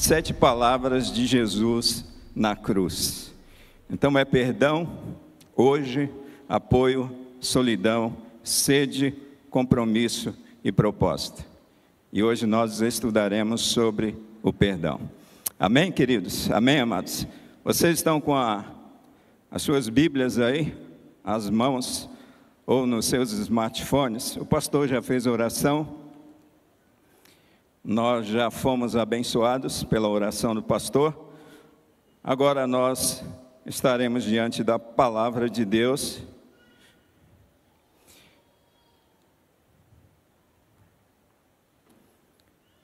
7 palavras de Jesus na cruz. Então é perdão, hoje, apoio, solidão, sede, compromisso e propósito. E hoje nós estudaremos sobre o perdão. Amém, queridos? Amém, amados? Vocês estão com as suas Bíblias aí, as mãos, ou nos seus smartphones? O pastor já fez a oração. Nós já fomos abençoados pela oração do pastor. Agora nós estaremos diante da palavra de Deus.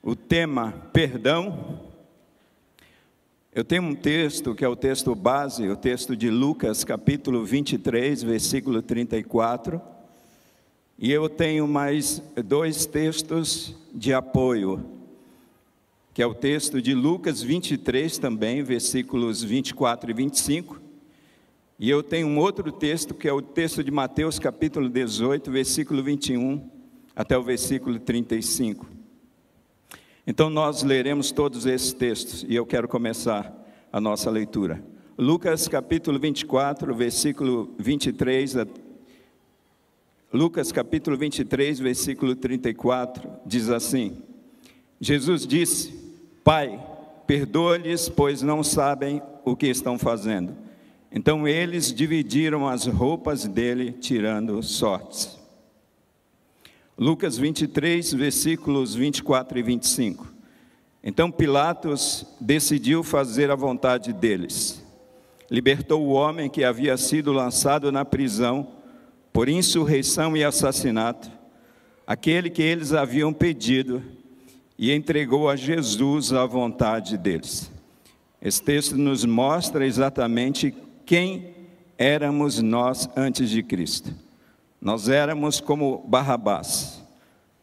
O tema perdão. Eu tenho um texto que é o texto base, o texto de Lucas, capítulo 23, versículo 34. E eu tenho mais 2 textos de apoio, que é o texto de Lucas 23 também, versículos 24 e 25. E eu tenho um outro texto, que é o texto de Mateus, capítulo 18, versículo 21, até o versículo 35. Então nós leremos todos esses textos, e eu quero começar a nossa leitura. Lucas, capítulo 24, versículo 23, Lucas capítulo 23, versículo 34, diz assim: Jesus disse: Pai, perdoa-lhes, pois não sabem o que estão fazendo. Então eles dividiram as roupas dele, tirando sortes. Lucas 23, versículos 24 e 25. Então Pilatos decidiu fazer a vontade deles. Libertou o homem que havia sido lançado na prisão por insurreição e assassinato, aquele que eles haviam pedido, e entregou a Jesus à vontade deles. Esse texto nos mostra exatamente quem éramos nós antes de Cristo. Nós éramos como Barrabás.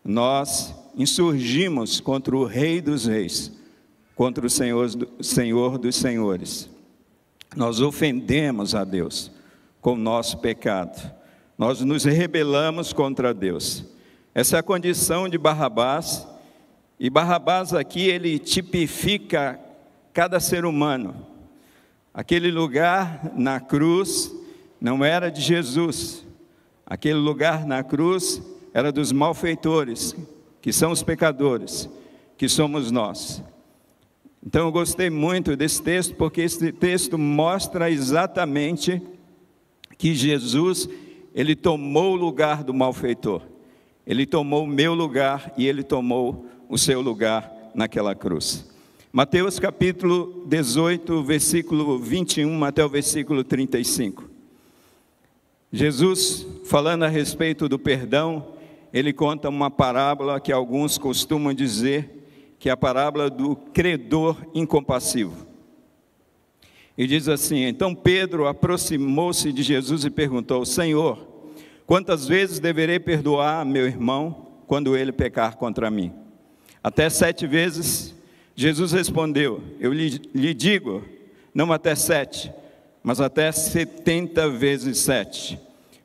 Nós insurgimos contra o Rei dos Reis, contra o Senhor dos Senhores. Nós ofendemos a Deus com o nosso pecado. Nós nos rebelamos contra Deus. Essa é a condição de Barrabás. E Barrabás aqui, ele tipifica cada ser humano. Aquele lugar na cruz não era de Jesus. Aquele lugar na cruz era dos malfeitores, que são os pecadores, que somos nós. Então eu gostei muito desse texto, porque esse texto mostra exatamente que Jesus, ele tomou o lugar do malfeitor. Ele tomou o meu lugar e ele tomou o seu lugar naquela cruz. Mateus capítulo 18, versículo 21 até o versículo 35. Jesus, falando a respeito do perdão, ele conta uma parábola que alguns costumam dizer que é a parábola do credor incompassivo. E diz assim: então Pedro aproximou-se de Jesus e perguntou: Senhor, quantas vezes deverei perdoar meu irmão quando ele pecar contra mim? Até 7 vezes? Jesus respondeu: eu lhe digo, não até 7, mas até 70 vezes 7.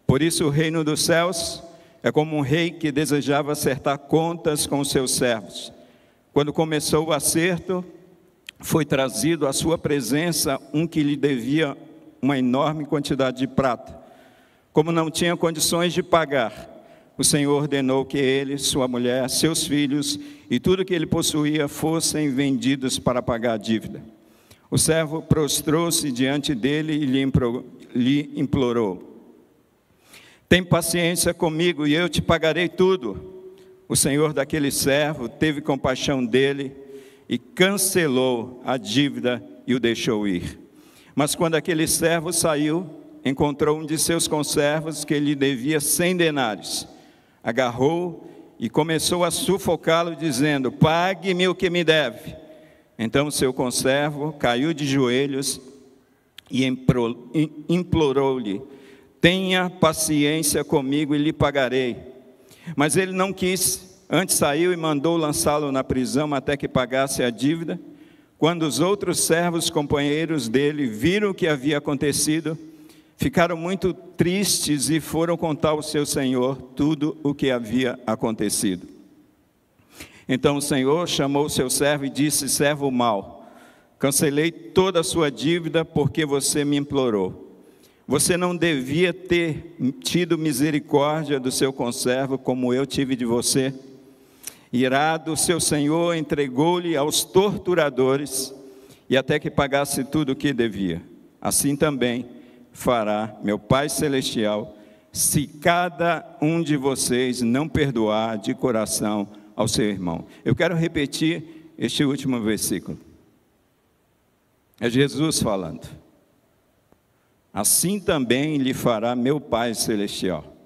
Por isso o reino dos céus é como um rei que desejava acertar contas com os seus servos. Quando começou o acerto, foi trazido à sua presença um que lhe devia uma enorme quantidade de prata. Como não tinha condições de pagar, o Senhor ordenou que ele, sua mulher, seus filhos e tudo que ele possuía fossem vendidos para pagar a dívida. O servo prostrou-se diante dele e lhe implorou: tem paciência comigo e eu te pagarei tudo. O senhor daquele servo teve compaixão dele e cancelou a dívida e o deixou ir. Mas quando aquele servo saiu, encontrou um de seus conservos que lhe devia 100 denários. Agarrou e começou a sufocá-lo, dizendo: pague-me o que me deve. Então o seu conservo caiu de joelhos e implorou-lhe: tenha paciência comigo e lhe pagarei. Mas ele não quis. Antes saiu e mandou lançá-lo na prisão até que pagasse a dívida. Quando os outros servos companheiros dele viram o que havia acontecido, ficaram muito tristes e foram contar ao seu senhor tudo o que havia acontecido. Então o senhor chamou o seu servo e disse: servo mau, Cancelei toda a sua dívida porque você me implorou. Você não devia ter tido misericórdia do seu conservo como eu tive de você. Irado, seu senhor entregou-lhe aos torturadores e até que pagasse tudo o que devia. Assim também fará meu Pai Celestial, se cada um de vocês não perdoar de coração ao seu irmão. Eu quero repetir este último versículo. É Jesus falando. Assim também lhe fará meu Pai Celestial,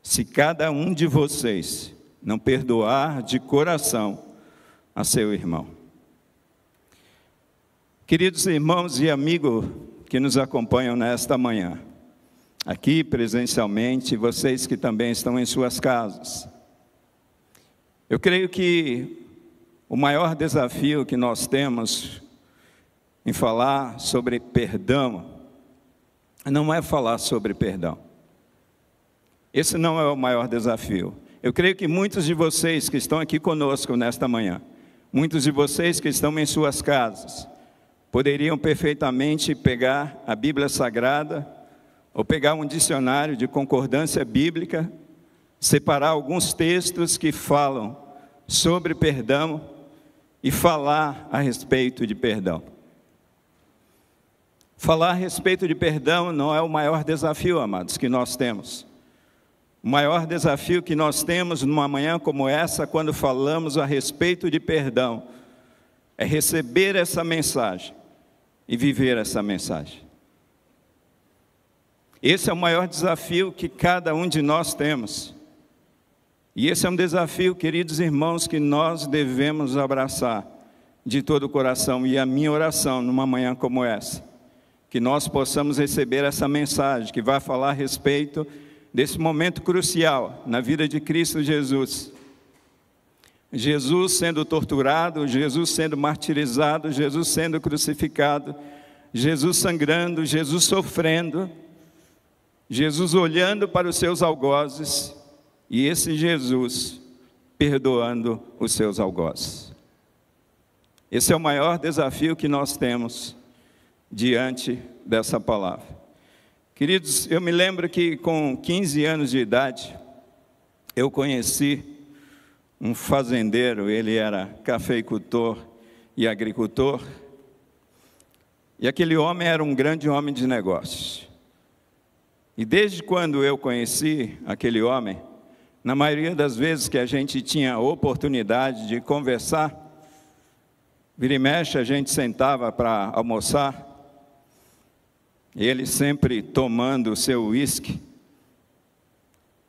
se cada um de vocês não perdoar de coração a seu irmão. Queridos irmãos e amigos que nos acompanham nesta manhã, aqui presencialmente, vocês que também estão em suas casas, eu creio que o maior desafio que nós temos em falar sobre perdão, não é falar sobre perdão. Esse não é o maior desafio. Eu creio que muitos de vocês que estão aqui conosco nesta manhã, muitos de vocês que estão em suas casas, poderiam perfeitamente pegar a Bíblia Sagrada, ou pegar um dicionário de concordância bíblica, separar alguns textos que falam sobre perdão e falar a respeito de perdão. Falar a respeito de perdão não é o maior desafio, amados, que nós temos. O maior desafio que nós temos numa manhã como essa, quando falamos a respeito de perdão, é receber essa mensagem e viver essa mensagem. Esse é o maior desafio que cada um de nós temos. E esse é um desafio, queridos irmãos, que nós devemos abraçar de todo o coração. E a minha oração numa manhã como essa, que nós possamos receber essa mensagem que vai falar a respeito desse momento crucial na vida de Cristo Jesus. Jesus sendo torturado, Jesus sendo martirizado, Jesus sendo crucificado, Jesus sangrando, Jesus sofrendo, Jesus olhando para os seus algozes e esse Jesus perdoando os seus algozes. Esse é o maior desafio que nós temos diante dessa palavra. Queridos, eu me lembro que com 15 anos de idade, eu conheci um fazendeiro, ele era cafeicultor e agricultor, e aquele homem era um grande homem de negócios. E desde quando eu conheci aquele homem, na maioria das vezes que a gente tinha a oportunidade de conversar, vira e mexe, a gente sentava para almoçar, ele sempre tomando o seu uísque,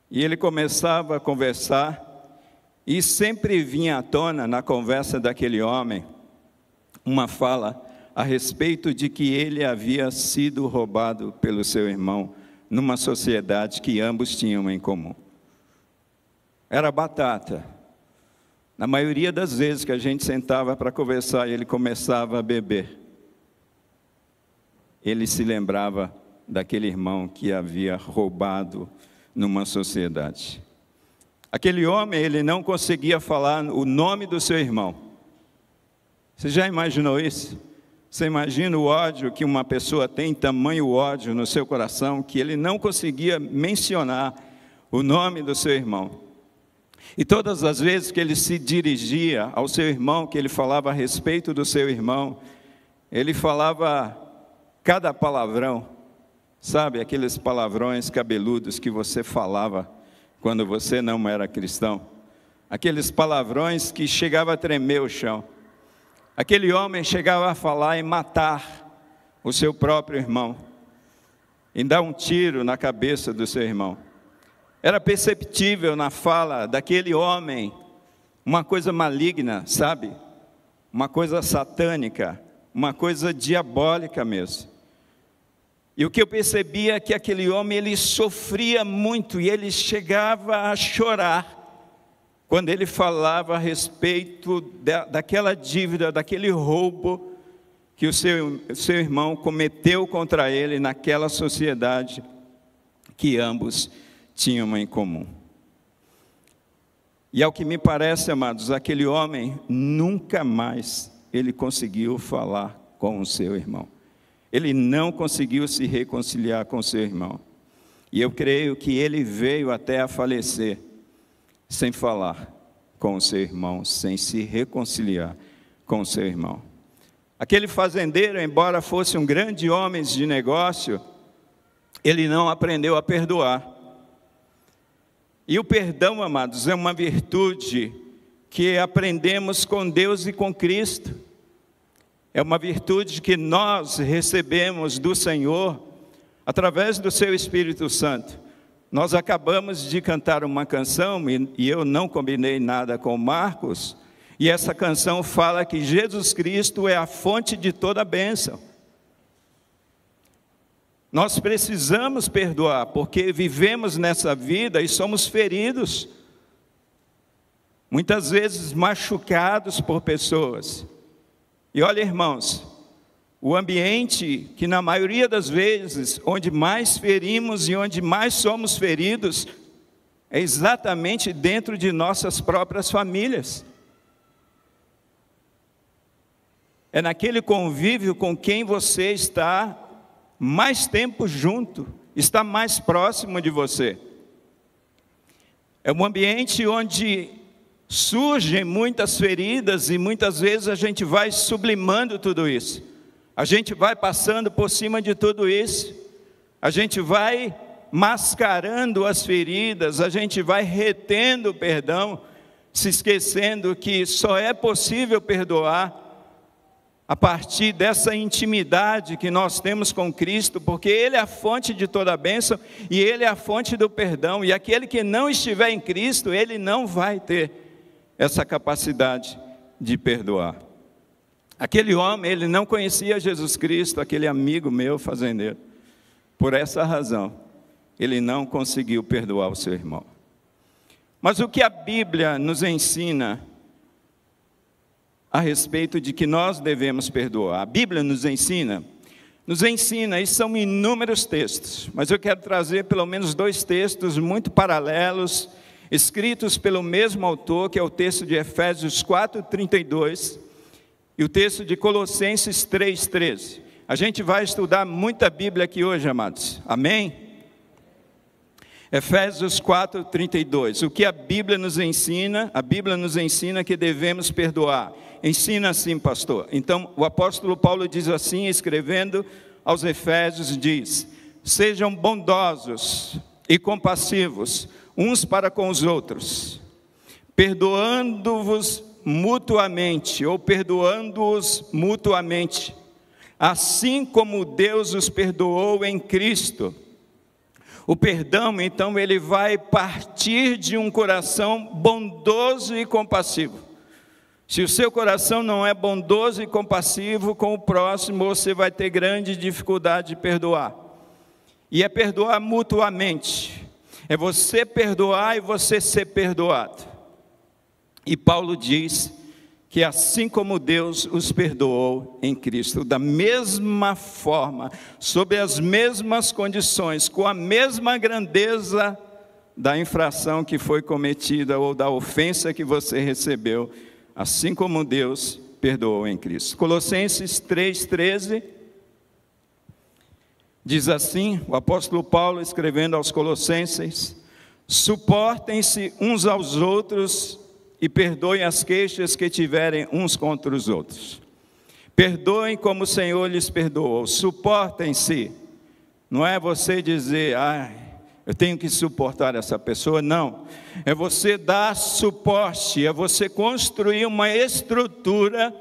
e ele começava a conversar, e sempre vinha à tona na conversa daquele homem, uma fala a respeito de que ele havia sido roubado pelo seu irmão, numa sociedade que ambos tinham em comum. Era batata. Na maioria das vezes que a gente sentava para conversar, ele começava a beber. Ele se lembrava daquele irmão que havia roubado numa sociedade. Aquele homem, ele não conseguia falar o nome do seu irmão. Você já imaginou isso? Você imagina o ódio que uma pessoa tem, tamanho ódio no seu coração, que ele não conseguia mencionar o nome do seu irmão. E todas as vezes que ele se dirigia ao seu irmão, que ele falava a respeito do seu irmão, ele falava cada palavrão, sabe, aqueles palavrões cabeludos que você falava quando você não era cristão, aqueles palavrões que chegava a tremer o chão. Aquele homem chegava a falar em matar o seu próprio irmão, em dar um tiro na cabeça do seu irmão. Era perceptível na fala daquele homem uma coisa maligna, sabe? Uma coisa satânica, uma coisa diabólica mesmo. E o que eu percebia é que aquele homem, ele sofria muito e ele chegava a chorar quando ele falava a respeito daquela dívida, daquele roubo que o seu irmão cometeu contra ele naquela sociedade que ambos tinham em comum. E ao que me parece, amados, aquele homem nunca mais ele conseguiu falar com o seu irmão. Ele não conseguiu se reconciliar com o seu irmão. E eu creio que ele veio até a falecer sem falar com o seu irmão, sem se reconciliar com o seu irmão. Aquele fazendeiro, embora fosse um grande homem de negócio, ele não aprendeu a perdoar. E o perdão, amados, é uma virtude que aprendemos com Deus e com Cristo. É uma virtude que nós recebemos do Senhor através do seu Espírito Santo. Nós acabamos de cantar uma canção, e eu não combinei nada com Marcos, e essa canção fala que Jesus Cristo é a fonte de toda a bênção. Nós precisamos perdoar, porque vivemos nessa vida e somos feridos, muitas vezes machucados por pessoas. E olha, irmãos, o ambiente que na maioria das vezes, onde mais ferimos e onde mais somos feridos, é exatamente dentro de nossas próprias famílias. É naquele convívio com quem você está mais tempo junto, está mais próximo de você. É um ambiente onde surgem muitas feridas e muitas vezes a gente vai sublimando tudo isso. A gente vai passando por cima de tudo isso. A gente vai mascarando as feridas, a gente vai retendo o perdão, se esquecendo que só é possível perdoar a partir dessa intimidade que nós temos com Cristo, porque Ele é a fonte de toda a bênção e Ele é a fonte do perdão. E aquele que não estiver em Cristo, ele não vai ter essa capacidade de perdoar. Aquele homem, ele não conhecia Jesus Cristo, aquele amigo meu fazendeiro. Por essa razão, ele não conseguiu perdoar o seu irmão. Mas o que a Bíblia nos ensina a respeito de que nós devemos perdoar? A Bíblia nos ensina, e são inúmeros textos, mas eu quero trazer pelo menos 2 textos muito paralelos, escritos pelo mesmo autor, que é o texto de Efésios 4:32 e o texto de Colossenses 3:13. A gente vai estudar muita Bíblia aqui hoje, amados, amém? Efésios 4:32, o que a Bíblia nos ensina? A Bíblia nos ensina que devemos perdoar. Ensina assim, pastor. Então, o apóstolo Paulo diz assim, escrevendo aos Efésios, diz: sejam bondosos e compassivos uns para com os outros, perdoando-vos mutuamente, ou perdoando-os mutuamente, assim como Deus os perdoou em Cristo. O perdão, então, ele vai partir de um coração bondoso e compassivo. Se o seu coração não é bondoso e compassivo com o próximo, você vai ter grande dificuldade de perdoar. E é perdoar mutuamente. É você perdoar e você ser perdoado. E Paulo diz que assim como Deus os perdoou em Cristo, da mesma forma, sob as mesmas condições, com a mesma grandeza da infração que foi cometida ou da ofensa que você recebeu, assim como Deus perdoou em Cristo. Colossenses 3:13 diz assim, o apóstolo Paulo escrevendo aos Colossenses: suportem-se uns aos outros e perdoem as queixas que tiverem uns contra os outros. Perdoem como o Senhor lhes perdoou. Suportem-se. Não é você dizer, eu tenho que suportar essa pessoa, não. É você dar suporte, é você construir uma estrutura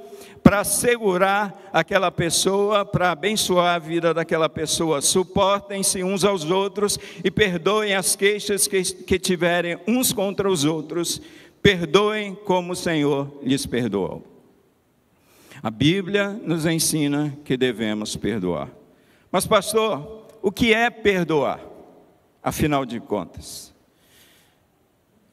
para assegurar aquela pessoa, para abençoar a vida daquela pessoa. Suportem-se uns aos outros e perdoem as queixas que tiverem uns contra os outros. Perdoem como o Senhor lhes perdoou. A Bíblia nos ensina que devemos perdoar. Mas pastor, o que é perdoar? Afinal de contas.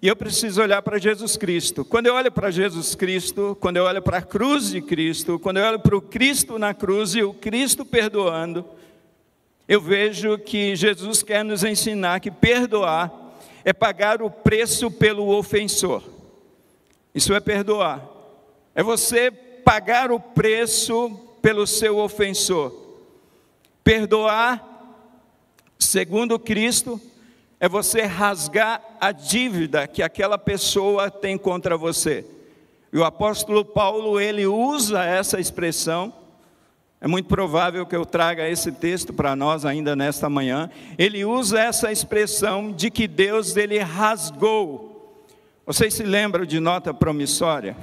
E eu preciso olhar para Jesus Cristo. Quando eu olho para Jesus Cristo, quando eu olho para a cruz de Cristo, quando eu olho para o Cristo na cruz e o Cristo perdoando, eu vejo que Jesus quer nos ensinar que perdoar é pagar o preço pelo ofensor. Isso é perdoar. É você pagar o preço pelo seu ofensor. Perdoar, segundo Cristo, é você rasgar a dívida que aquela pessoa tem contra você. E o apóstolo Paulo, ele usa essa expressão. É muito provável que eu traga esse texto para nós ainda nesta manhã. Ele usa essa expressão de que Deus, ele rasgou. Vocês se lembram de nota promissória?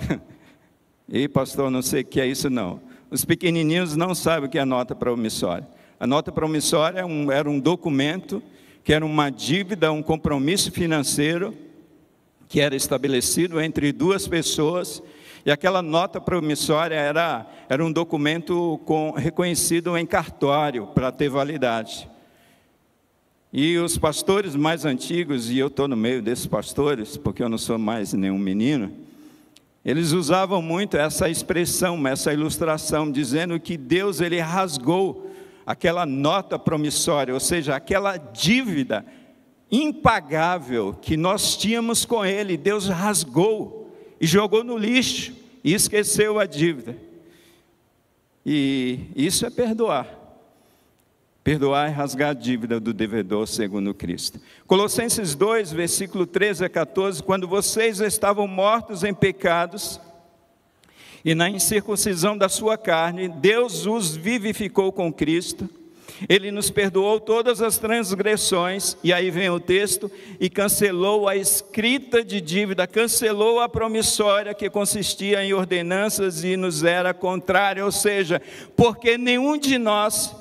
Ih, pastor, não sei o que é isso não. Os pequenininhos não sabem o que é nota promissória. A nota promissória era um documento que era uma dívida, um compromisso financeiro que era estabelecido entre duas pessoas. E aquela nota promissória era um documento reconhecido em cartório para ter validade. E os pastores mais antigos, e eu estou no meio desses pastores, porque eu não sou mais nenhum menino, eles usavam muito essa expressão, essa ilustração, dizendo que Deus, ele rasgou aquela nota promissória, ou seja, aquela dívida impagável que nós tínhamos com ele. Deus rasgou e jogou no lixo e esqueceu a dívida. E isso é perdoar. Perdoar é rasgar a dívida do devedor segundo Cristo. Colossenses 2, versículo 13 a 14, quando vocês estavam mortos em pecados e na incircuncisão da sua carne, Deus os vivificou com Cristo. Ele nos perdoou todas as transgressões, e aí vem o texto, e cancelou a escrita de dívida, cancelou a promissória que consistia em ordenanças e nos era contrária, ou seja, porque nenhum de nós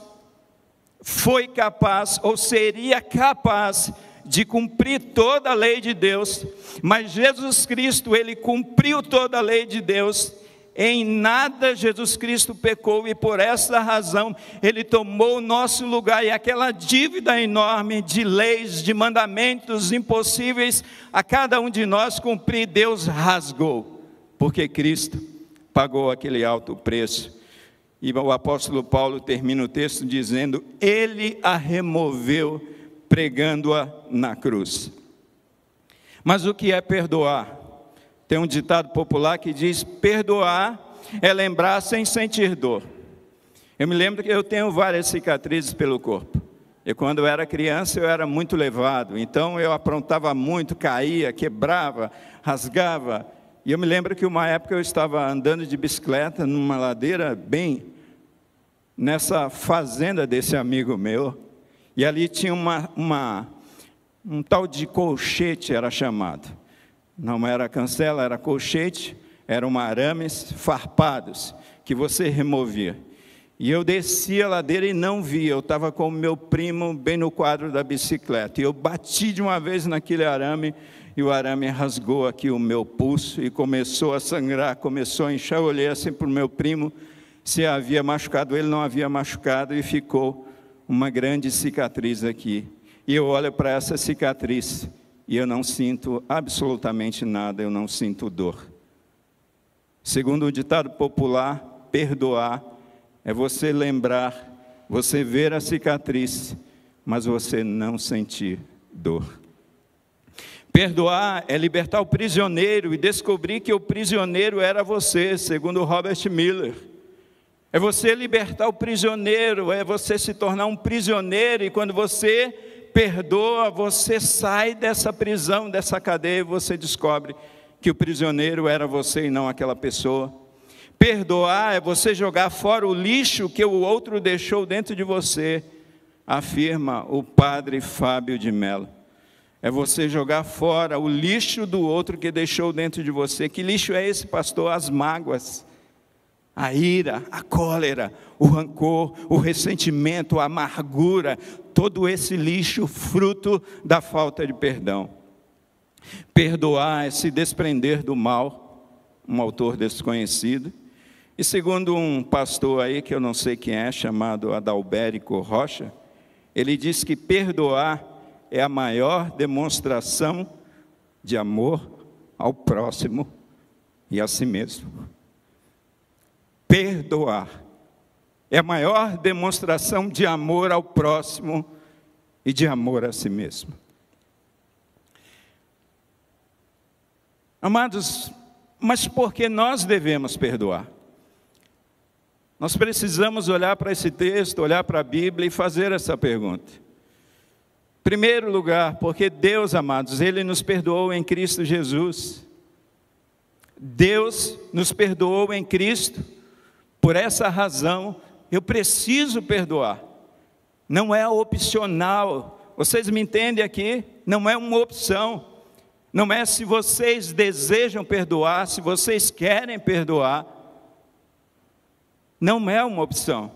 foi capaz ou seria capaz de cumprir toda a lei de Deus, mas Jesus Cristo, ele cumpriu toda a lei de Deus. Em nada Jesus Cristo pecou, e por essa razão ele tomou o nosso lugar, e aquela dívida enorme de leis, de mandamentos impossíveis a cada um de nós cumprir, Deus rasgou, porque Cristo pagou aquele alto preço. E o apóstolo Paulo termina o texto dizendo: ele a removeu pregando-a na cruz. Mas o que é perdoar? Tem um ditado popular que diz: perdoar é lembrar sem sentir dor. Eu me lembro que eu tenho várias cicatrizes pelo corpo. E quando eu era criança eu era muito levado, então eu aprontava muito, caía, quebrava, rasgava. E eu me lembro que uma época eu estava andando de bicicleta numa ladeira bem nessa fazenda desse amigo meu, e ali tinha um tal de colchete, era chamado. Não era cancela, era colchete, eram arames farpados, que você removia. E eu desci a ladeira e não via, eu estava com o meu primo bem no quadro da bicicleta. E eu bati de uma vez naquele arame, e o arame rasgou aqui o meu pulso, e começou a sangrar, começou a inchar. Eu olhei assim para o meu primo, se havia machucado, ele não havia machucado, e ficou uma grande cicatriz aqui. E eu olho para essa cicatriz, e eu não sinto absolutamente nada, eu não sinto dor. Segundo o ditado popular, perdoar é você lembrar, você ver a cicatriz, mas você não sentir dor. Perdoar é libertar o prisioneiro e descobrir que o prisioneiro era você, segundo Robert Miller. É você libertar o prisioneiro, é você se tornar um prisioneiro, e quando você perdoa, você sai dessa prisão, dessa cadeia, e você descobre que o prisioneiro era você e não aquela pessoa. Perdoar é você jogar fora o lixo que o outro deixou dentro de você, afirma o padre Fábio de Mello. É você jogar fora o lixo do outro que deixou dentro de você. Que lixo é esse, pastor? As mágoas, a ira, a cólera, o rancor, o ressentimento, a amargura, todo esse lixo fruto da falta de perdão. Perdoar é se desprender do mal, um autor desconhecido. E segundo um pastor aí, que eu não sei quem é, chamado Adalberico Rocha, ele diz que perdoar é a maior demonstração de amor ao próximo e a si mesmo. Perdoar é a maior demonstração de amor ao próximo e de amor a si mesmo. Amados, mas por que nós devemos perdoar? Nós precisamos olhar para esse texto, olhar para a Bíblia e fazer essa pergunta. Em primeiro lugar, porque Deus, amados, Ele nos perdoou em Cristo Jesus. Deus nos perdoou em Cristo. Por essa razão, eu preciso perdoar. Não é opcional. Vocês me entendem aqui? Não é uma opção. Não é se vocês desejam perdoar, se vocês querem perdoar. Não é uma opção.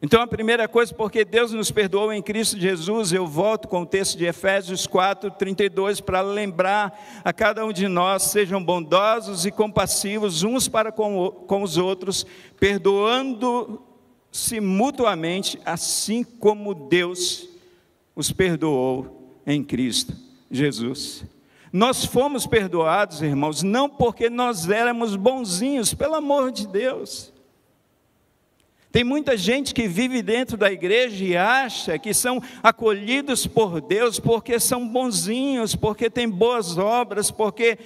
Então a primeira coisa, porque Deus nos perdoou em Cristo Jesus, eu volto com o texto de Efésios 4:32 para lembrar a cada um de nós: sejam bondosos e compassivos uns para com os outros, perdoando-se mutuamente, assim como Deus os perdoou em Cristo Jesus. Nós fomos perdoados, irmãos, não porque nós éramos bonzinhos, pelo amor de Deus. Tem muita gente que vive dentro da igreja e acha que são acolhidos por Deus porque são bonzinhos, porque têm boas obras, porque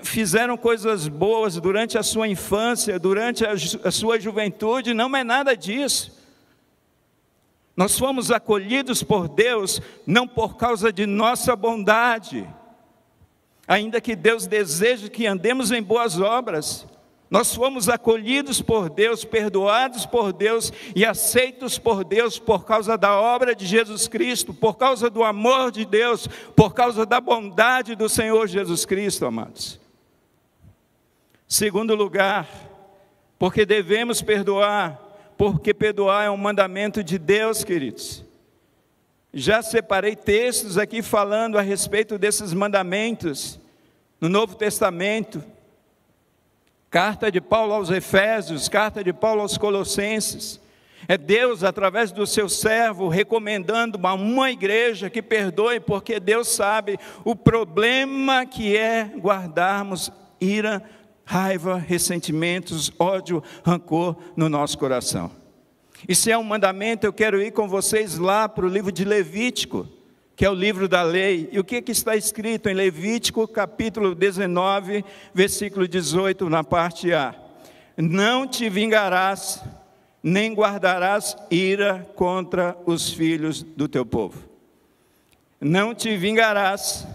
fizeram coisas boas durante a sua infância, durante a sua juventude. Não é nada disso. Nós fomos acolhidos por Deus não por causa de nossa bondade, ainda que Deus deseje que andemos em boas obras. Nós fomos acolhidos por Deus, perdoados por Deus e aceitos por Deus por causa da obra de Jesus Cristo, por causa do amor de Deus, por causa da bondade do Senhor Jesus Cristo, amados. Segundo lugar, porque devemos perdoar, porque perdoar é um mandamento de Deus, queridos. Já separei textos aqui falando a respeito desses mandamentos no Novo Testamento. Carta de Paulo aos Efésios, carta de Paulo aos Colossenses. É Deus, através do seu servo, recomendando a uma igreja que perdoe, porque Deus sabe o problema que é guardarmos ira, raiva, ressentimentos, ódio, rancor no nosso coração. E se é um mandamento, eu quero ir com vocês lá para o livro de Levítico, que é o livro da lei. E o que está escrito em Levítico, capítulo 19, versículo 18, na parte A? Não te vingarás, nem guardarás ira contra os filhos do teu povo. Não te vingarás,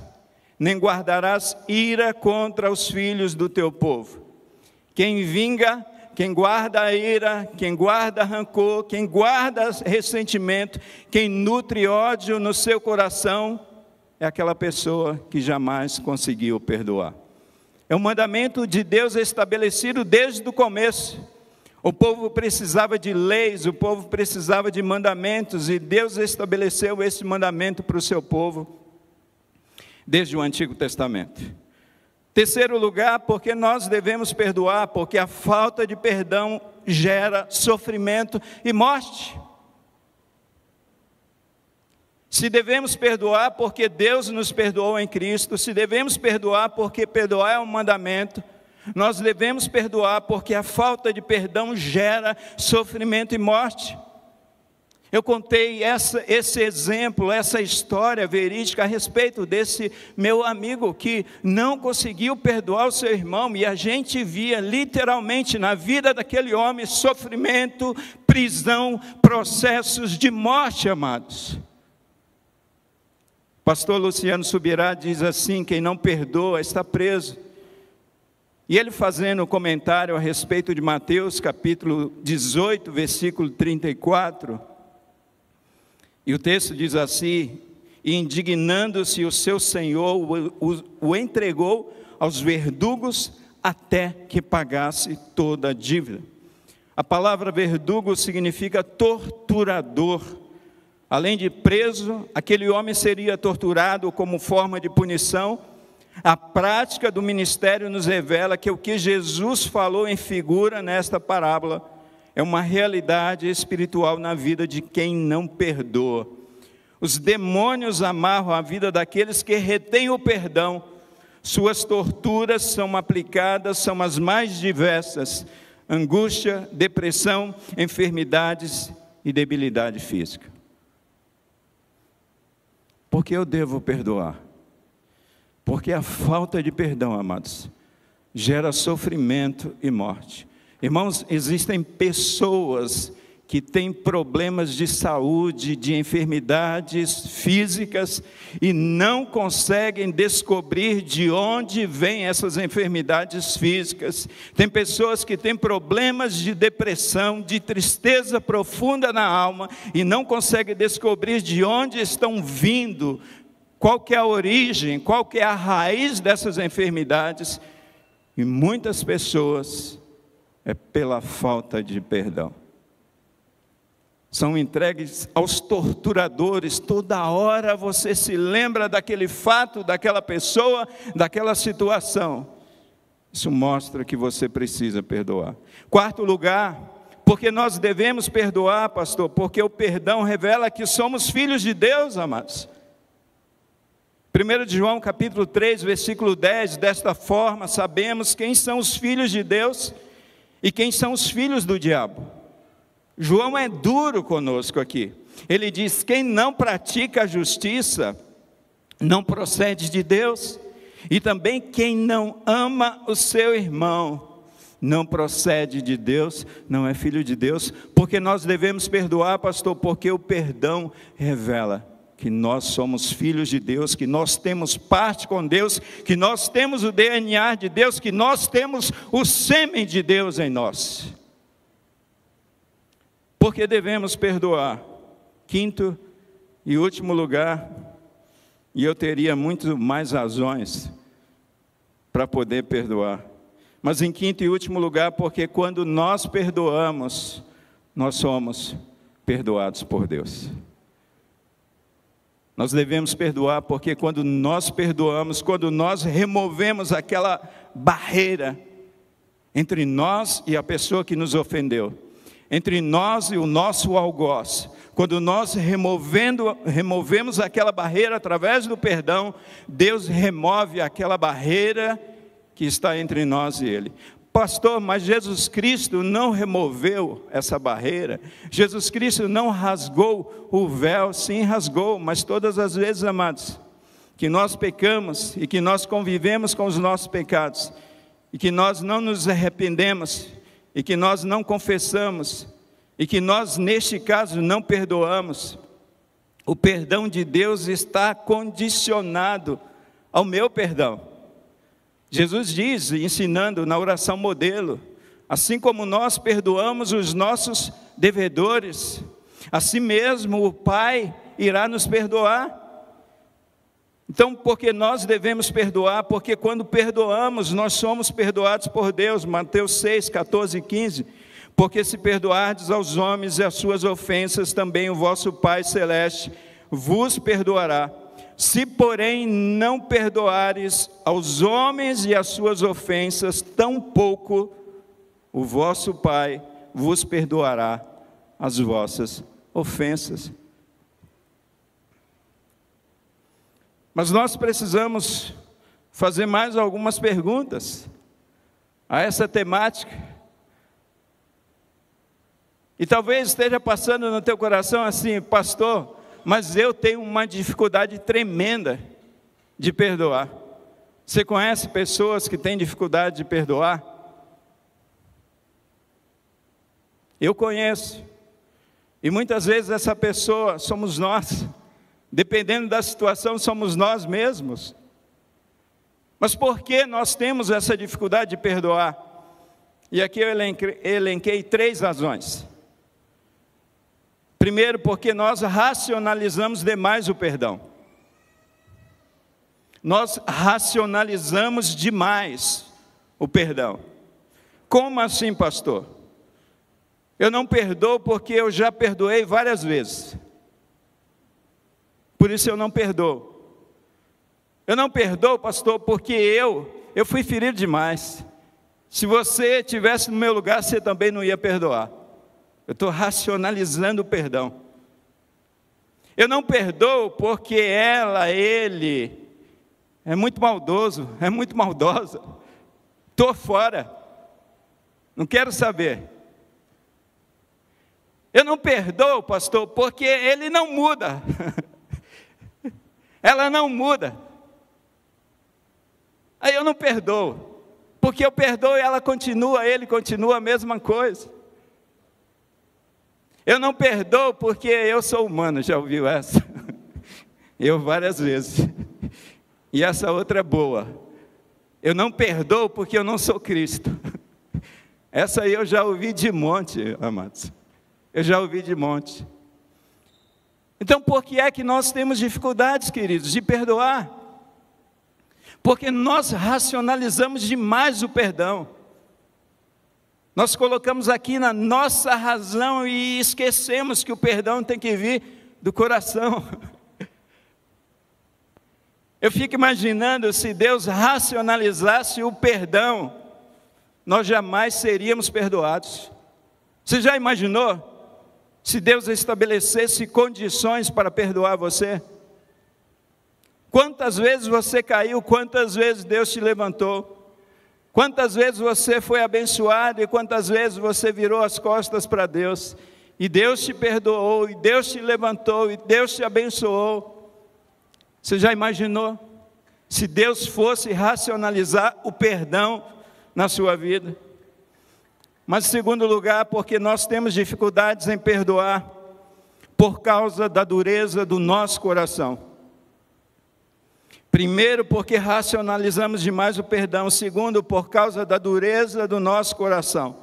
nem guardarás ira contra os filhos do teu povo. Quem vinga, quem guarda a ira, quem guarda rancor, quem guarda ressentimento, quem nutre ódio no seu coração, é aquela pessoa que jamais conseguiu perdoar. É um mandamento de Deus estabelecido desde o começo. O povo precisava de leis, o povo precisava de mandamentos, e Deus estabeleceu esse mandamento para o seu povo desde o Antigo Testamento. Terceiro lugar, porque nós devemos perdoar, porque a falta de perdão gera sofrimento e morte. Se devemos perdoar porque Deus nos perdoou em Cristo, se devemos perdoar porque perdoar é um mandamento, nós devemos perdoar porque a falta de perdão gera sofrimento e morte. Eu contei esse exemplo, essa história verídica a respeito desse meu amigo que não conseguiu perdoar o seu irmão, e a gente via literalmente na vida daquele homem sofrimento, prisão, processos de morte, amados. Pastor Luciano Subirá diz assim: quem não perdoa está preso. E ele fazendo um comentário a respeito de Mateus capítulo 18, versículo 34, e o texto diz assim: e indignando-se o seu senhor, o entregou aos verdugos até que pagasse toda a dívida. A palavra verdugo significa torturador. Além de preso, aquele homem seria torturado como forma de punição. A prática do ministério nos revela que o que Jesus falou em figura nesta parábola é uma realidade espiritual na vida de quem não perdoa. Os demônios amarram a vida daqueles que retêm o perdão. Suas torturas são aplicadas, são as mais diversas: angústia, depressão, enfermidades e debilidade física. Por que eu devo perdoar? Porque a falta de perdão, amados, gera sofrimento e morte. Irmãos, existem pessoas que têm problemas de saúde, de enfermidades físicas, e não conseguem descobrir de onde vêm essas enfermidades físicas. Tem pessoas que têm problemas de depressão, de tristeza profunda na alma, e não conseguem descobrir de onde estão vindo, qual que é a origem, qual que é a raiz dessas enfermidades. E muitas pessoas é pela falta de perdão. São entregues aos torturadores, toda hora você se lembra daquele fato, daquela pessoa, daquela situação. Isso mostra que você precisa perdoar. Quarto lugar, porque nós devemos perdoar, pastor, porque o perdão revela que somos filhos de Deus, amados. 1 João capítulo 3, versículo 10, desta forma sabemos quem são os filhos de Deus e quem são os filhos do diabo. João é duro conosco aqui. Ele diz: quem não pratica a justiça não procede de Deus, e também quem não ama o seu irmão não procede de Deus, não é filho de Deus. Porque nós devemos perdoar, pastor, porque o perdão revela que nós somos filhos de Deus, que nós temos parte com Deus, que nós temos o DNA de Deus, que nós temos o sêmen de Deus em nós. Porque devemos perdoar. Quinto e último lugar, e eu teria muito mais razões para poder perdoar, mas em quinto e último lugar, porque quando nós perdoamos, nós somos perdoados por Deus. Nós devemos perdoar, porque quando nós perdoamos, quando nós removemos aquela barreira entre nós e a pessoa que nos ofendeu, entre nós e o nosso algoz, quando nós removemos aquela barreira através do perdão, Deus remove aquela barreira que está entre nós e Ele. Pastor, mas Jesus Cristo não removeu essa barreira, Jesus Cristo não rasgou o véu. Sim, rasgou, mas todas as vezes, amados, que nós pecamos e que nós convivemos com os nossos pecados, e que nós não nos arrependemos, e que nós não confessamos, e que nós, neste caso, não perdoamos, o perdão de Deus está condicionado ao meu perdão. Jesus diz, ensinando na oração modelo: assim como nós perdoamos os nossos devedores, assim mesmo o Pai irá nos perdoar. Então, porque nós devemos perdoar? Porque quando perdoamos, nós somos perdoados por Deus. Mateus 6, 14 e 15. Porque se perdoardes aos homens as suas ofensas, também o vosso Pai Celeste vos perdoará. Se, porém, não perdoares aos homens e as suas ofensas, tampouco o vosso Pai vos perdoará as vossas ofensas. Mas nós precisamos fazer mais algumas perguntas a essa temática. E talvez esteja passando no teu coração assim: pastor, mas eu tenho uma dificuldade tremenda de perdoar. Você conhece pessoas que têm dificuldade de perdoar? Eu conheço. E muitas vezes essa pessoa somos nós. Dependendo da situação, somos nós mesmos. Mas por que nós temos essa dificuldade de perdoar? E aqui eu elenquei 3 razões. Primeiro, porque nós racionalizamos demais o perdão. Nós racionalizamos demais o perdão. Como assim, pastor? Eu não perdoo porque eu já perdoei várias vezes. Por isso eu não perdoo. Eu não perdoo, pastor, porque eu fui ferido demais. Se você estivesse no meu lugar, você também não ia perdoar. Eu estou racionalizando o perdão. Eu não perdoo porque ele é muito maldoso, é muito maldosa. Estou fora. Não quero saber. Eu não perdoo, pastor, porque ele não muda. Ela não muda. Aí eu não perdoo. Porque eu perdoo e ela continua, ele continua a mesma coisa. Eu não perdoo porque eu sou humano, já ouviu essa? Eu várias vezes. E essa outra é boa. Eu não perdoo porque eu não sou Cristo. Essa aí eu já ouvi de monte, amados. Eu já ouvi de monte. Então, por que é que nós temos dificuldades, queridos, de perdoar? Porque nós racionalizamos demais o perdão. Nós colocamos aqui na nossa razão e esquecemos que o perdão tem que vir do coração. Eu fico imaginando, se Deus racionalizasse o perdão, nós jamais seríamos perdoados. Você já imaginou? Se Deus estabelecesse condições para perdoar você? Quantas vezes você caiu, quantas vezes Deus te levantou? Quantas vezes você foi abençoado e quantas vezes você virou as costas para Deus? E Deus te perdoou, e Deus te levantou, e Deus te abençoou. Você já imaginou? Se Deus fosse racionalizar o perdão na sua vida? Mas em segundo lugar, porque nós temos dificuldades em perdoar por causa da dureza do nosso coração. Primeiro, porque racionalizamos demais o perdão. Segundo, por causa da dureza do nosso coração.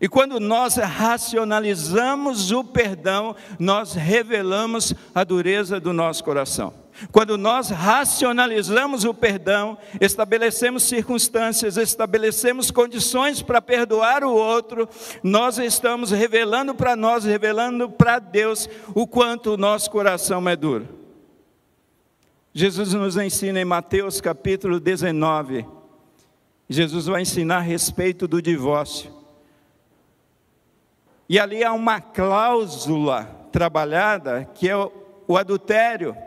E quando nós racionalizamos o perdão, nós revelamos a dureza do nosso coração. Quando nós racionalizamos o perdão, estabelecemos circunstâncias, estabelecemos condições para perdoar o outro, nós estamos revelando para nós, revelando para Deus o quanto o nosso coração é duro. Jesus nos ensina em Mateus capítulo 19, Jesus vai ensinar a respeito do divórcio. E ali há uma cláusula trabalhada, que é o adultério.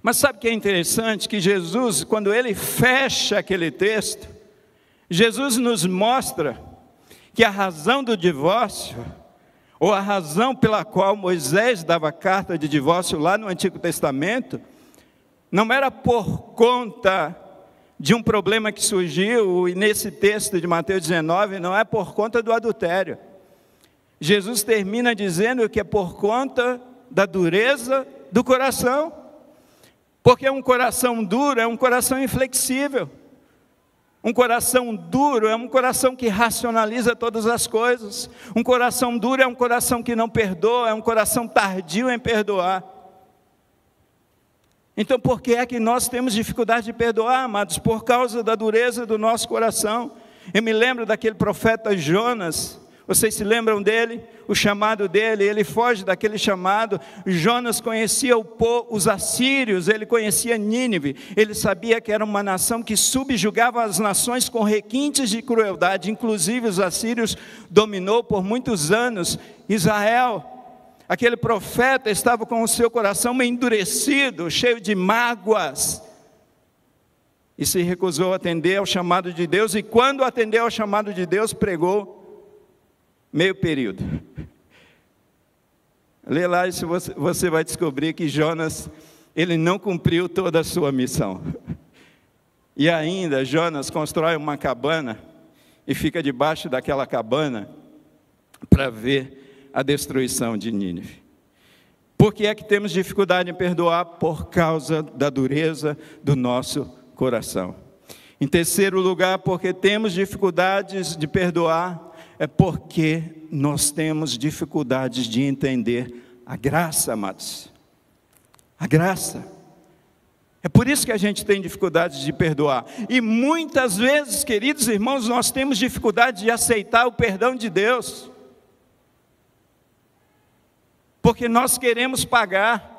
Mas sabe o que é interessante? Que Jesus, quando ele fecha aquele texto, Jesus nos mostra que a razão do divórcio, ou a razão pela qual Moisés dava carta de divórcio lá no Antigo Testamento, não era por conta de um problema que surgiu, e nesse texto de Mateus 19, não é por conta do adultério. Jesus termina dizendo que é por conta da dureza do coração. Porque um coração duro é um coração inflexível. Um coração duro é um coração que racionaliza todas as coisas. Um coração duro é um coração que não perdoa, é um coração tardio em perdoar. Então, por que é que nós temos dificuldade de perdoar, amados? Por causa da dureza do nosso coração. Eu me lembro daquele profeta Jonas. Vocês se lembram dele? O chamado dele, ele foge daquele chamado. Jonas conhecia os assírios, ele conhecia Nínive. Ele sabia que era uma nação que subjugava as nações com requintes de crueldade. Inclusive os assírios dominou por muitos anos Israel. Aquele profeta estava com o seu coração endurecido, cheio de mágoas. E se recusou a atender ao chamado de Deus. E quando atendeu ao chamado de Deus, pregou meio período. Lê lá e você vai descobrir que Jonas, ele não cumpriu toda a sua missão. E ainda Jonas constrói uma cabana e fica debaixo daquela cabana para ver a destruição de Nínive. Por que é que temos dificuldade em perdoar? Por causa da dureza do nosso coração. Em terceiro lugar, porque temos dificuldades de perdoar, é porque nós temos dificuldades de entender a graça, amados. A graça. É por isso que a gente tem dificuldades de perdoar. E muitas vezes, queridos irmãos, nós temos dificuldade de aceitar o perdão de Deus. Porque nós queremos pagar.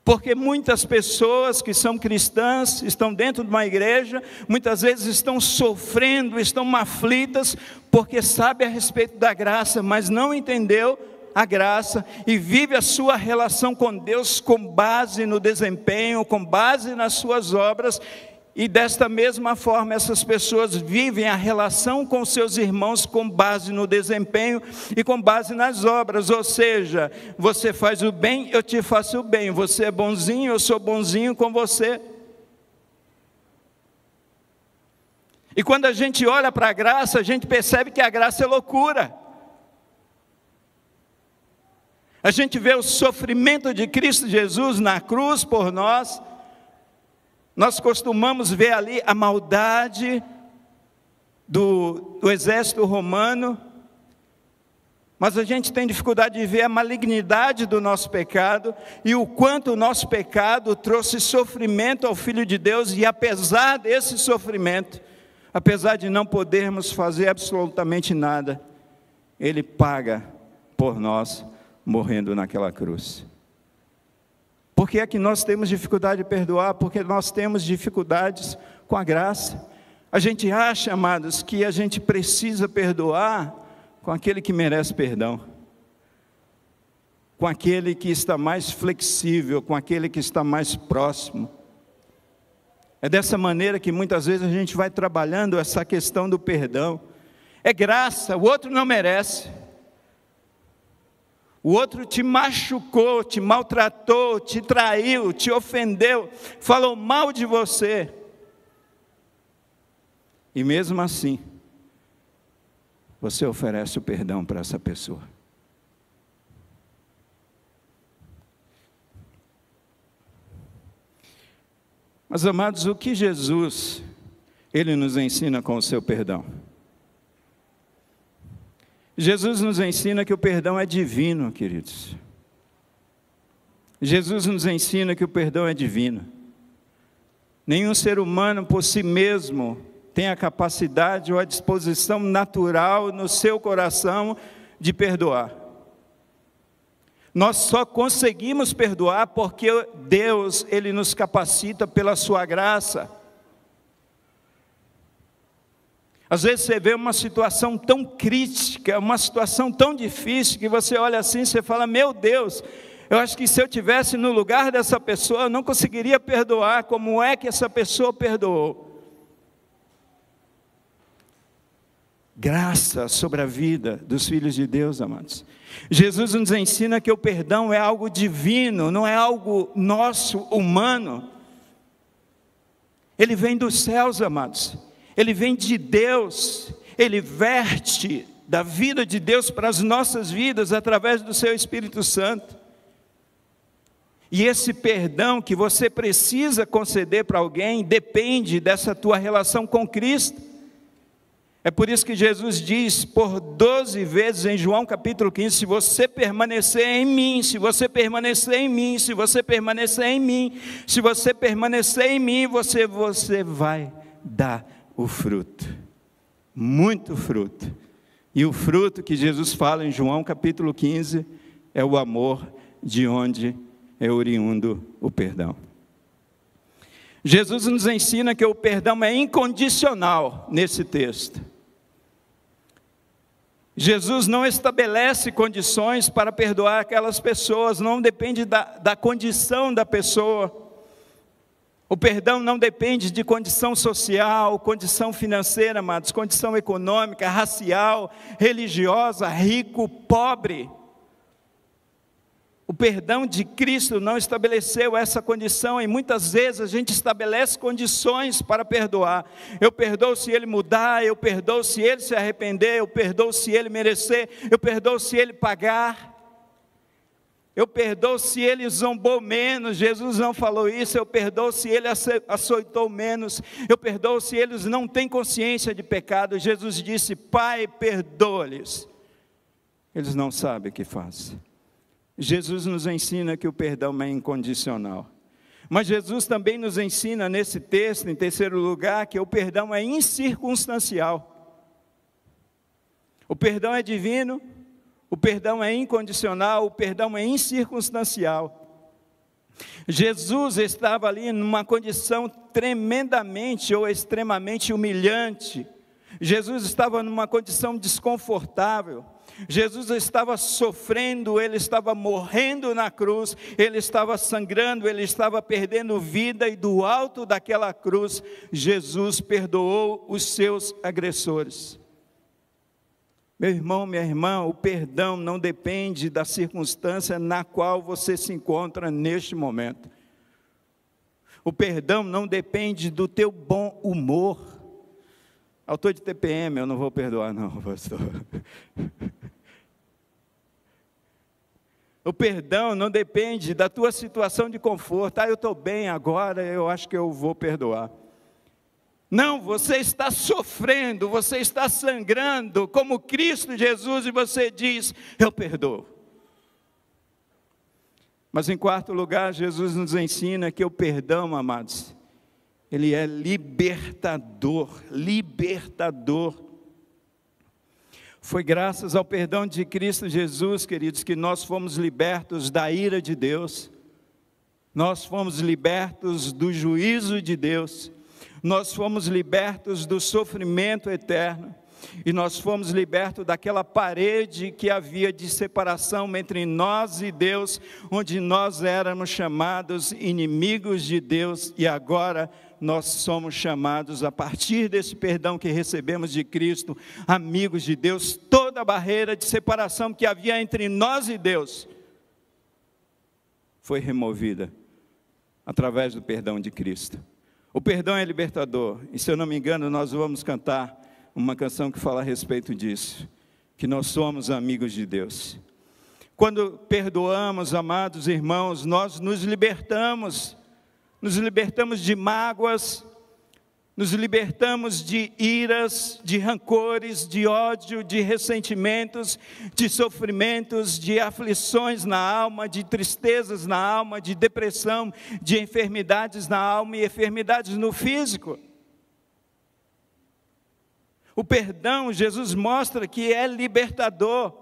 Porque muitas pessoas que são cristãs, estão dentro de uma igreja, muitas vezes estão sofrendo, estão aflitas, porque sabe a respeito da graça, mas não entendeu a graça, e vive a sua relação com Deus com base no desempenho, com base nas suas obras, e desta mesma forma essas pessoas vivem a relação com seus irmãos com base no desempenho e com base nas obras, ou seja, você faz o bem, eu te faço o bem, você é bonzinho, eu sou bonzinho com você. E quando a gente olha para a graça, a gente percebe que a graça é loucura. A gente vê o sofrimento de Cristo Jesus na cruz por nós. Nós costumamos ver ali a maldade do exército romano, mas a gente tem dificuldade de ver a malignidade do nosso pecado e o quanto o nosso pecado trouxe sofrimento ao Filho de Deus, e apesar desse sofrimento, apesar de não podermos fazer absolutamente nada, Ele paga por nós, morrendo naquela cruz. Por que é que nós temos dificuldade de perdoar? Porque nós temos dificuldades com a graça. A gente acha, amados, que a gente precisa perdoar com aquele que merece perdão, com aquele que está mais flexível, com aquele que está mais próximo. É dessa maneira que muitas vezes a gente vai trabalhando essa questão do perdão. É graça, o outro não merece. O outro te machucou, te maltratou, te traiu, te ofendeu, falou mal de você. E mesmo assim, você oferece o perdão para essa pessoa. Mas, amados, o que Jesus, Ele nos ensina com o seu perdão? Jesus nos ensina que o perdão é divino, queridos. Jesus nos ensina que o perdão é divino. Nenhum ser humano por si mesmo tem a capacidade ou a disposição natural no seu coração de perdoar. Nós só conseguimos perdoar porque Deus, Ele nos capacita pela sua graça. Às vezes você vê uma situação tão crítica, uma situação tão difícil, que você olha assim e você fala, meu Deus, eu acho que se eu estivesse no lugar dessa pessoa, eu não conseguiria perdoar, como é que essa pessoa perdoou? Graça sobre a vida dos filhos de Deus, amados. Jesus nos ensina que o perdão é algo divino, não é algo nosso, humano. Ele vem dos céus, amados. Ele vem de Deus, Ele verte da vida de Deus para as nossas vidas através do seu Espírito Santo. E esse perdão que você precisa conceder para alguém depende dessa tua relação com Cristo. É por isso que Jesus diz por 12 vezes em João capítulo 15, se você permanecer em mim, se você permanecer em mim, se você permanecer em mim, se você permanecer em mim, você vai dar o fruto, muito fruto. E o fruto que Jesus fala em João capítulo 15 é o amor, de onde é oriundo o perdão. Jesus nos ensina que o perdão é incondicional nesse texto. Jesus não estabelece condições para perdoar aquelas pessoas, não depende da condição da pessoa. O perdão não depende de condição social, condição financeira, amados, condição econômica, racial, religiosa, rico, pobre. O perdão de Cristo não estabeleceu essa condição, e muitas vezes a gente estabelece condições para perdoar. Eu perdoo se ele mudar, eu perdoo se ele se arrepender, eu perdoo se ele merecer, eu perdoo se ele pagar. Eu perdoo se ele zombou menos, Jesus não falou isso. Eu perdoo se ele açoitou menos, eu perdoo se eles não têm consciência de pecado. Jesus disse, Pai, perdoa-lhes, eles não sabem o que fazem. Jesus nos ensina que o perdão é incondicional. Mas Jesus também nos ensina nesse texto, em terceiro lugar, que o perdão é incircunstancial. O perdão é divino, o perdão é incondicional, o perdão é incircunstancial. Jesus estava ali numa condição tremendamente ou extremamente humilhante. Jesus estava numa condição desconfortável. Jesus estava sofrendo, ele estava morrendo na cruz, ele estava sangrando, ele estava perdendo vida, e do alto daquela cruz, Jesus perdoou os seus agressores. Meu irmão, minha irmã, o perdão não depende da circunstância na qual você se encontra neste momento. O perdão não depende do teu bom humor. Autor de TPM, eu não vou perdoar não, pastor. O perdão não depende da tua situação de conforto. Eu estou bem agora, eu acho que eu vou perdoar. Não, você está sofrendo, você está sangrando, como Cristo Jesus, e você diz, eu perdoo. Mas em quarto lugar, Jesus nos ensina que o perdão, amados, ele é libertador, libertador. Foi graças ao perdão de Cristo Jesus, queridos, que nós fomos libertos da ira de Deus, nós fomos libertos do juízo de Deus, nós fomos libertos do sofrimento eterno, e nós fomos libertos daquela parede que havia de separação entre nós e Deus, onde nós éramos chamados inimigos de Deus, e agora nós somos chamados, a partir desse perdão que recebemos de Cristo, amigos de Deus. Toda a barreira de separação que havia entre nós e Deus foi removida através do perdão de Cristo. O perdão é libertador, e se eu não me engano, nós vamos cantar uma canção que fala a respeito disso, que nós somos amigos de Deus. Quando perdoamos, amados irmãos, nós nos libertamos de mágoas, nos libertamos de iras, de rancores, de ódio, de ressentimentos, de sofrimentos, de aflições na alma, de tristezas na alma, de depressão, de enfermidades na alma e enfermidades no físico. O perdão, Jesus mostra que é libertador.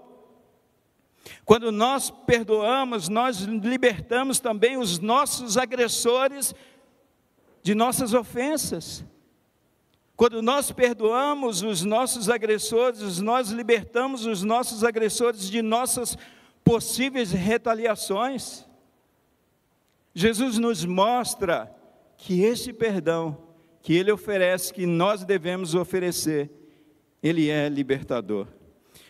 Quando nós perdoamos, nós libertamos também os nossos agressores de nossas ofensas. Quando nós perdoamos os nossos agressores, nós libertamos os nossos agressores de nossas possíveis retaliações. Jesus nos mostra que esse perdão que Ele oferece, que nós devemos oferecer, Ele é libertador.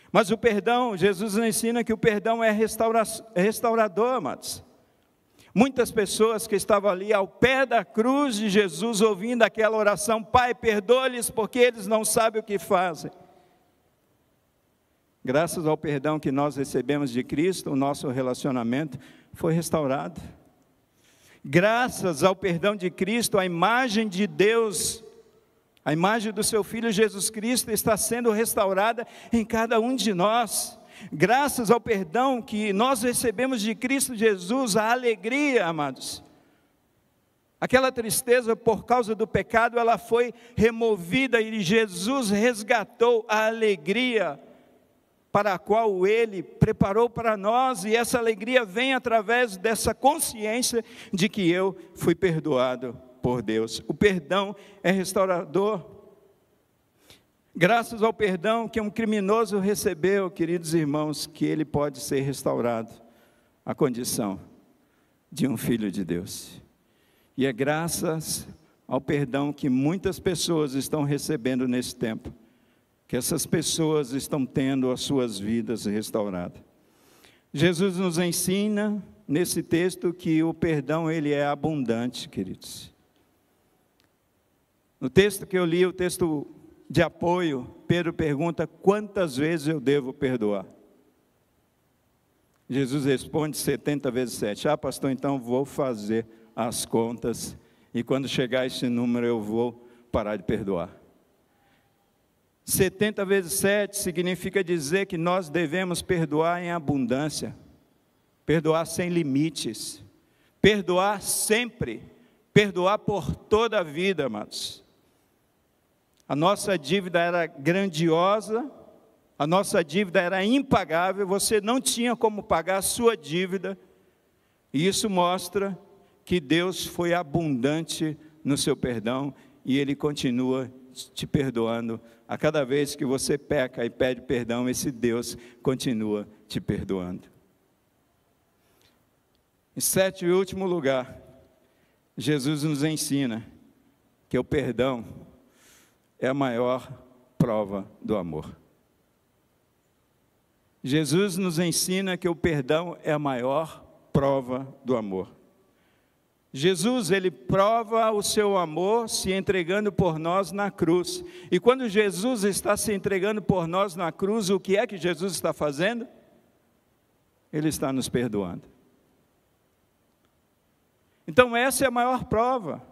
Mas o perdão, Jesus nos ensina que o perdão é restaurador, amados. Muitas pessoas que estavam ali ao pé da cruz de Jesus, ouvindo aquela oração, Pai, perdoa-lhes porque eles não sabem o que fazem. Graças ao perdão que nós recebemos de Cristo, o nosso relacionamento foi restaurado. Graças ao perdão de Cristo, a imagem de Deus, a imagem do seu Filho Jesus Cristo está sendo restaurada em cada um de nós. Graças ao perdão que nós recebemos de Cristo Jesus, a alegria, amados, aquela tristeza por causa do pecado, ela foi removida e Jesus resgatou a alegria para a qual Ele preparou para nós, e essa alegria vem através dessa consciência de que eu fui perdoado por Deus. O perdão é restaurador. Graças ao perdão que um criminoso recebeu, queridos irmãos, que ele pode ser restaurado à condição de um filho de Deus. E é graças ao perdão que muitas pessoas estão recebendo nesse tempo, que essas pessoas estão tendo as suas vidas restauradas. Jesus nos ensina nesse texto que o perdão ele é abundante, queridos. No texto que eu li, o texto de apoio, Pedro pergunta, quantas vezes eu devo perdoar? Jesus responde 70 vezes 7. Pastor, então vou fazer as contas, e quando chegar esse número eu vou parar de perdoar. 70 vezes 7 significa dizer que nós devemos perdoar em abundância, perdoar sem limites, perdoar sempre, perdoar por toda a vida, amados. A nossa dívida era grandiosa, a nossa dívida era impagável, você não tinha como pagar a sua dívida, e isso mostra que Deus foi abundante no seu perdão, e Ele continua te perdoando. A cada vez que você peca e pede perdão, esse Deus continua te perdoando. Em sétimo e último lugar, Jesus nos ensina que o perdão é a maior prova do amor. Jesus nos ensina que o perdão é a maior prova do amor. Jesus, ele prova o seu amor se entregando por nós na cruz. E quando Jesus está se entregando por nós na cruz, o que é que Jesus está fazendo? Ele está nos perdoando. Então essa é a maior prova.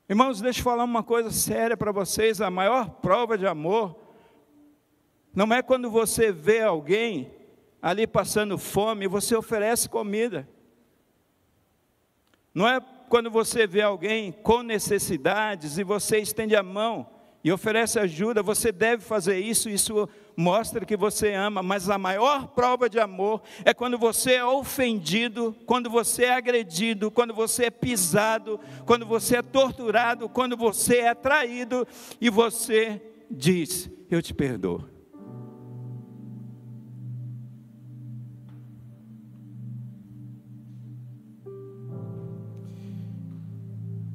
Irmãos, deixa eu falar uma coisa séria para vocês. A maior prova de amor não é quando você vê alguém ali passando fome e você oferece comida. Não é quando você vê alguém com necessidades e você estende a mão e oferece ajuda. Você deve fazer isso, isso mostra que você ama. Mas a maior prova de amor é quando você é ofendido, quando você é agredido, quando você é pisado, quando você é torturado, quando você é traído e você diz: eu te perdoo.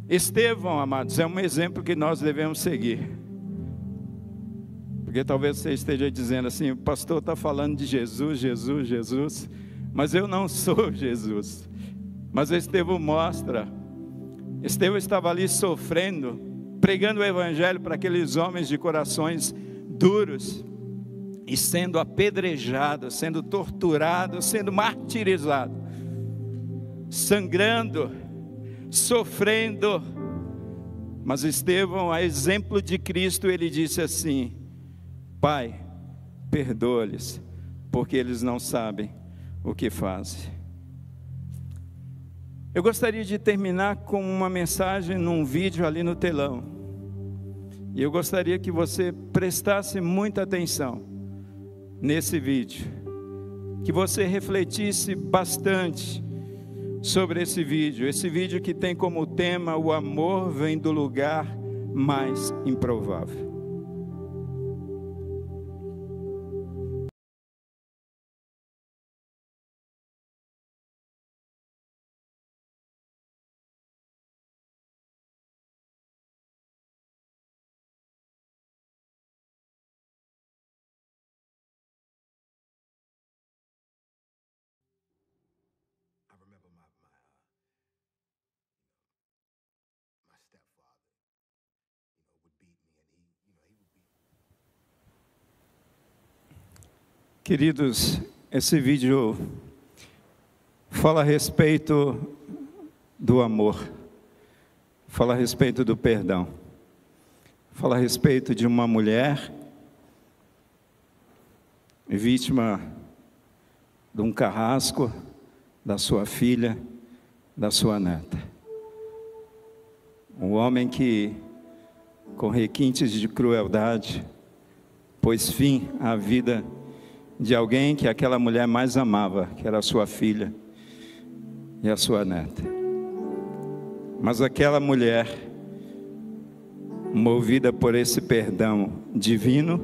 Estevão, amados, é um exemplo que nós devemos seguir. Porque talvez você esteja dizendo assim: o pastor está falando de Jesus, Jesus, Jesus, mas eu não sou Jesus. Mas Estevão mostra. Estevão estava ali sofrendo, pregando o evangelho para aqueles homens de corações duros, e sendo apedrejado, sendo torturado, sendo martirizado, sangrando, sofrendo. Mas Estevão, a exemplo de Cristo, ele disse assim: Pai, perdoa-lhes, porque eles não sabem o que fazem. Eu gostaria de terminar com uma mensagem num vídeo ali no telão, e eu gostaria que você prestasse muita atenção nesse vídeo, que você refletisse bastante sobre esse vídeo que tem como tema: o amor vem do lugar mais improvável. Queridos, esse vídeo fala a respeito do amor, fala a respeito do perdão, fala a respeito de uma mulher vítima de um carrasco da sua filha, da sua neta. Um homem que, com requintes de crueldade, pôs fim à vida de alguém que aquela mulher mais amava, que era a sua filha e a sua neta. Mas aquela mulher, movida por esse perdão divino,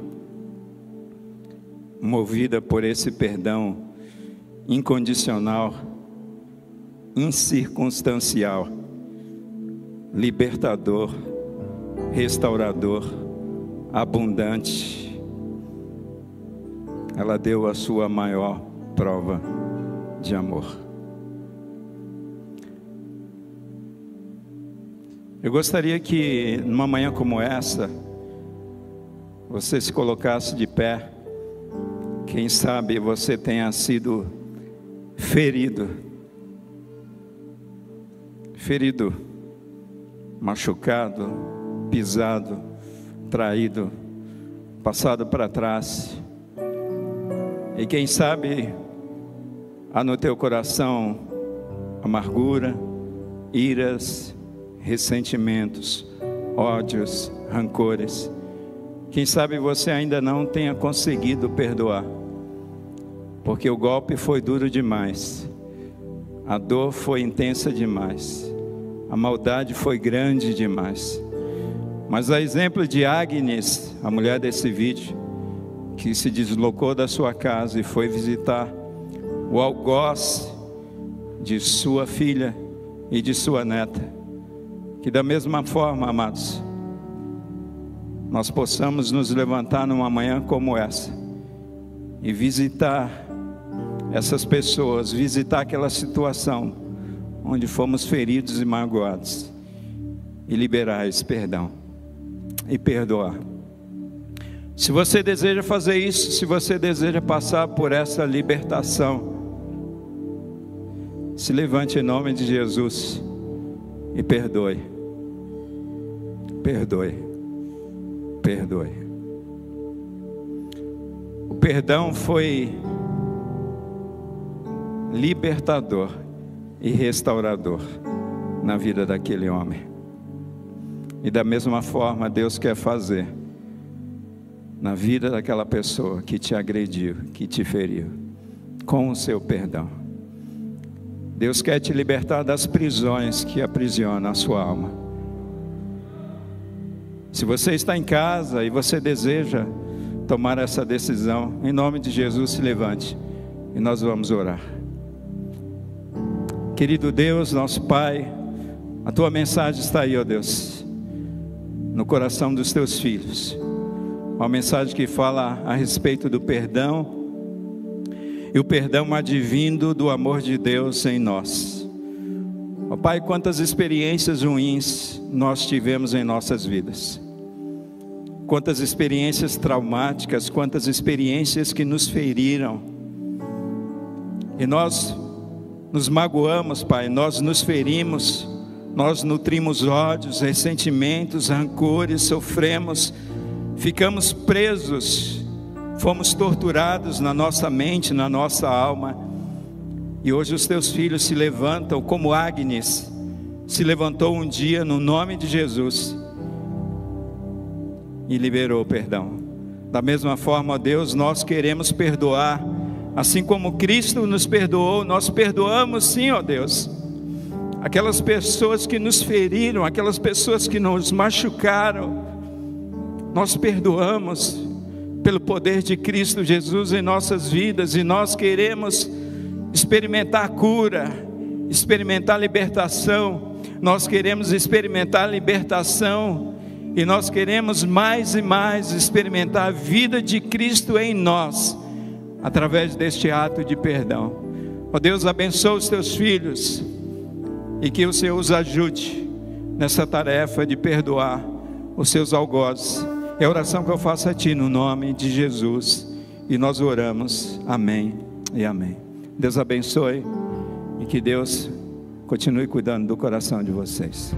movida por esse perdão incondicional, incircunstancial, libertador, restaurador, abundante, ela deu a sua maior prova de amor. Eu gostaria que, numa manhã como essa, você se colocasse de pé. Quem sabe você tenha sido ferido, machucado, pisado, traído, passado para trás. E quem sabe há no teu coração amargura, iras, ressentimentos, ódios, rancores. Quem sabe você ainda não tenha conseguido perdoar, porque o golpe foi duro demais, a dor foi intensa demais, a maldade foi grande demais. Mas a exemplo de Agnes, a mulher desse vídeo, que se deslocou da sua casa e foi visitar o algoz de sua filha e de sua neta, que da mesma forma, amados, nós possamos nos levantar numa manhã como essa e visitar essas pessoas, visitar aquela situação, onde fomos feridos e magoados, e liberar esse perdão e perdoar. Se você deseja fazer isso, se você deseja passar por essa libertação, se levante em nome de Jesus e perdoe. Perdoe. Perdoe. O perdão foi libertador e restaurador na vida daquele homem. E da mesma forma Deus quer fazer na vida daquela pessoa que te agrediu, que te feriu, com o seu perdão. Deus quer te libertar das prisões que aprisionam a sua alma. Se você está em casa e você deseja tomar essa decisão, em nome de Jesus, se levante e nós vamos orar. Querido Deus, nosso Pai, a Tua mensagem está aí, ó Deus, no coração dos Teus filhos. Uma mensagem que fala a respeito do perdão, e o perdão advindo do amor de Deus em nós. Ó Pai, quantas experiências ruins nós tivemos em nossas vidas. Quantas experiências traumáticas, quantas experiências que nos feriram. E nós nos magoamos, Pai, nós nos ferimos, nós nutrimos ódios, ressentimentos, rancores, sofremos, ficamos presos, fomos torturados na nossa mente, na nossa alma. E hoje os teus filhos se levantam como Agnes se levantou um dia no nome de Jesus e liberou o perdão. Da mesma forma, ó Deus, nós queremos perdoar, assim como Cristo nos perdoou, nós perdoamos sim, ó Deus, aquelas pessoas que nos feriram, aquelas pessoas que nos machucaram. Nós perdoamos pelo poder de Cristo Jesus em nossas vidas, e nós queremos experimentar cura, experimentar libertação. Nós queremos experimentar libertação, e nós queremos mais e mais experimentar a vida de Cristo em nós, através deste ato de perdão. Ó Deus, abençoa os teus filhos, e que o Senhor os ajude nessa tarefa de perdoar os seus algozes. É a oração que eu faço a Ti no nome de Jesus, e nós oramos, amém e amém. Deus abençoe, e que Deus continue cuidando do coração de vocês.